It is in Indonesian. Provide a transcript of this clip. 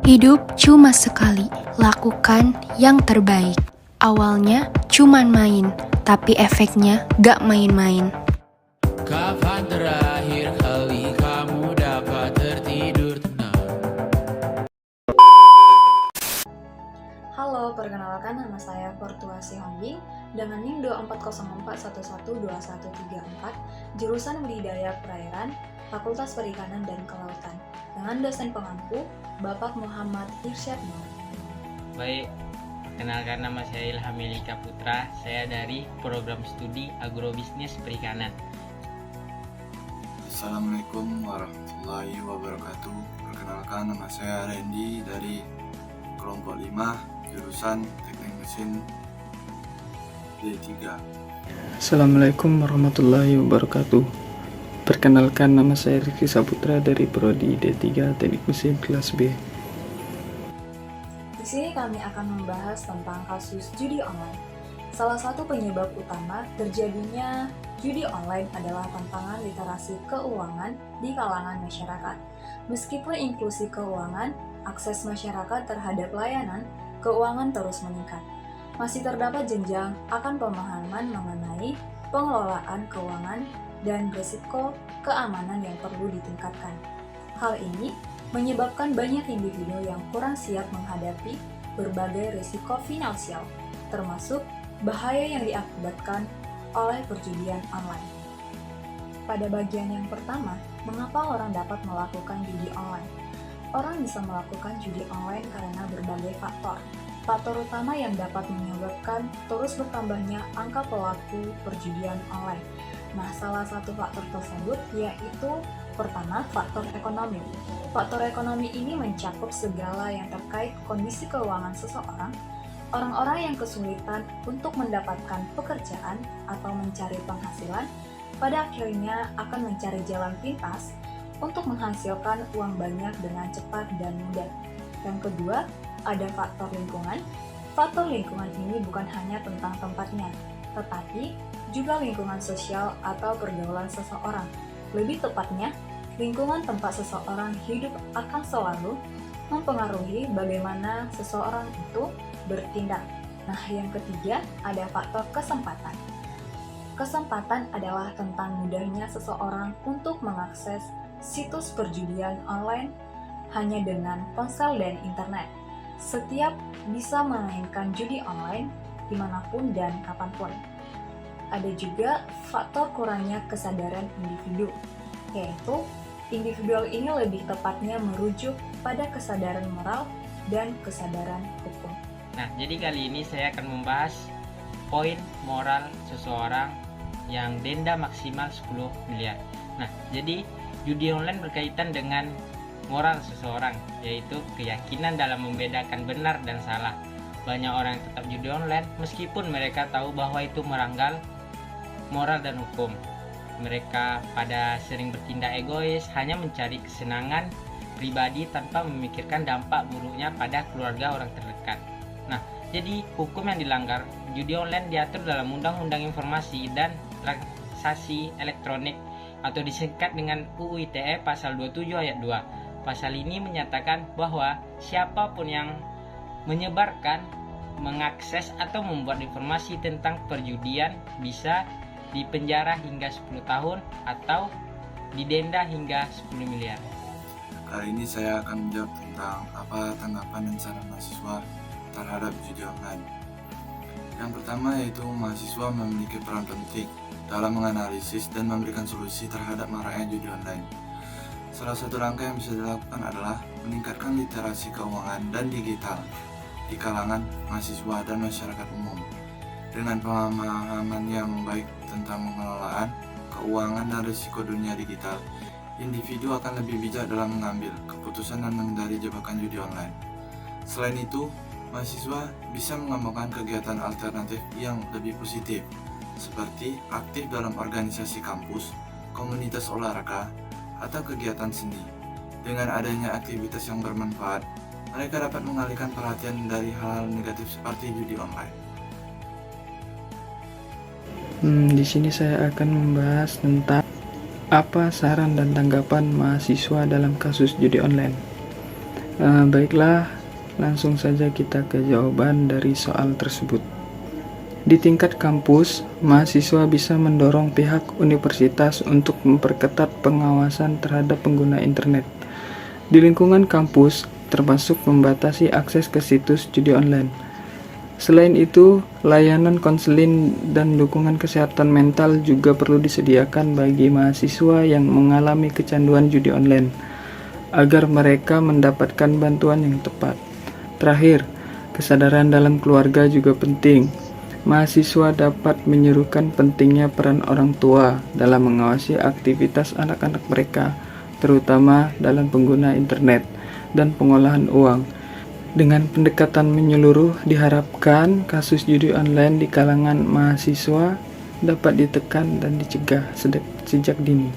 Hidup cuma sekali, lakukan yang terbaik. Awalnya cuman main, tapi efeknya gak main-main. Kapan terakhir kali kamu dapat tertidur tenang? Halo, perkenalkan nama saya Fortuasi Hombing dengan NIM 2404112134, jurusan Budidaya Perairan, Fakultas Perikanan dan Kelautan, dengan dosen pengampu Bapak Muhammad Irsyad Nur. Baik, perkenalkan nama saya Ilham Melika Putra, saya dari program studi Agrobisnis Perikanan. Assalamualaikum warahmatullahi wabarakatuh. Perkenalkan nama saya Randy dari kelompok 5, jurusan Teknik Mesin D3. Assalamualaikum warahmatullahi wabarakatuh. Perkenalkan nama saya Rizky Saputra dari Prodi D3 Teknik Mesin kelas B. Di sini kami akan membahas tentang kasus judi online. Salah satu penyebab utama terjadinya judi online adalah tantangan literasi keuangan di kalangan masyarakat. Meskipun inklusi keuangan, akses masyarakat terhadap layanan keuangan terus meningkat. Masih terdapat jenjang akan pemahaman mengenai pengelolaan keuangan dan risiko keamanan yang perlu ditingkatkan. Hal ini menyebabkan banyak individu yang kurang siap menghadapi berbagai risiko finansial, termasuk bahaya yang diakibatkan oleh perjudian online. Pada bagian yang pertama, mengapa orang dapat melakukan judi online? Orang bisa melakukan judi online karena berbagai faktor. Faktor utama yang dapat menyebabkan terus bertambahnya angka pelaku perjudian online. Nah, salah satu faktor tersebut yaitu pertama, faktor ekonomi. Faktor ekonomi ini mencakup segala yang terkait kondisi keuangan seseorang. Orang-orang yang kesulitan untuk mendapatkan pekerjaan atau mencari penghasilan, pada akhirnya akan mencari jalan pintas untuk menghasilkan uang banyak dengan cepat dan mudah. Yang kedua, ada faktor lingkungan. Faktor lingkungan ini bukan hanya tentang tempatnya, tetapi juga lingkungan sosial atau pergaulan seseorang. Lebih tepatnya, lingkungan tempat seseorang hidup akan selalu mempengaruhi bagaimana seseorang itu bertindak. Nah, yang ketiga ada faktor kesempatan. Kesempatan adalah tentang mudahnya seseorang untuk mengakses situs perjudian online hanya dengan ponsel dan internet. Setiap bisa memainkan judi online dimanapun dan kapanpun. Ada juga faktor kurangnya kesadaran individu, yaitu individual ini lebih tepatnya merujuk pada kesadaran moral dan kesadaran hukum. Nah, jadi kali ini saya akan membahas poin moral seseorang yang denda maksimal 10 miliar. Nah, jadi judi online berkaitan dengan moral seseorang, yaitu keyakinan dalam membedakan benar dan salah. Banyak orang yang tetap judi online meskipun mereka tahu bahwa itu meranggal moral dan hukum. Mereka pada sering bertindak egois, hanya mencari kesenangan pribadi tanpa memikirkan dampak buruknya pada keluarga orang terdekat. Nah, jadi hukum yang dilanggar judi online diatur dalam Undang-Undang Informasi dan Transaksi Elektronik atau disingkat dengan UU ITE pasal 27 ayat 2. Pasal ini menyatakan bahwa siapapun yang menyebarkan, mengakses atau membuat informasi tentang perjudian bisa dipenjara hingga 10 tahun atau didenda hingga 10 miliar. Kali ini saya akan menjawab tentang apa tanggapan dan saran mahasiswa terhadap judi online. Yang pertama yaitu mahasiswa memiliki peran penting dalam menganalisis dan memberikan solusi terhadap maraknya judi online. Salah satu langkah yang bisa dilakukan adalah meningkatkan literasi keuangan dan digital di kalangan mahasiswa dan masyarakat umum. Dengan pemahaman yang baik tentang pengelolaan keuangan dan risiko dunia digital, individu akan lebih bijak dalam mengambil keputusan dan menghindari jebakan judi online. Selain itu, mahasiswa bisa mengembangkan kegiatan alternatif yang lebih positif, seperti aktif dalam organisasi kampus, komunitas olahraga, atau kegiatan seni. Dengan adanya aktivitas yang bermanfaat, mereka dapat mengalihkan perhatian dari hal-hal negatif seperti judi online. Di sini saya akan membahas tentang apa saran dan tanggapan mahasiswa dalam kasus judi online. Baiklah, langsung saja kita ke jawaban dari soal tersebut. Di tingkat kampus, mahasiswa bisa mendorong pihak universitas untuk memperketat pengawasan terhadap pengguna internet. Di lingkungan kampus, termasuk membatasi akses ke situs judi online. Selain itu, layanan konseling dan dukungan kesehatan mental juga perlu disediakan bagi mahasiswa yang mengalami kecanduan judi online, agar mereka mendapatkan bantuan yang tepat. Terakhir, kesadaran dalam keluarga juga penting. Mahasiswa dapat menyerukan pentingnya peran orang tua dalam mengawasi aktivitas anak-anak mereka, terutama dalam pengguna internet dan pengolahan uang. Dengan pendekatan menyeluruh, diharapkan kasus judi online di kalangan mahasiswa dapat ditekan dan dicegah sejak dini.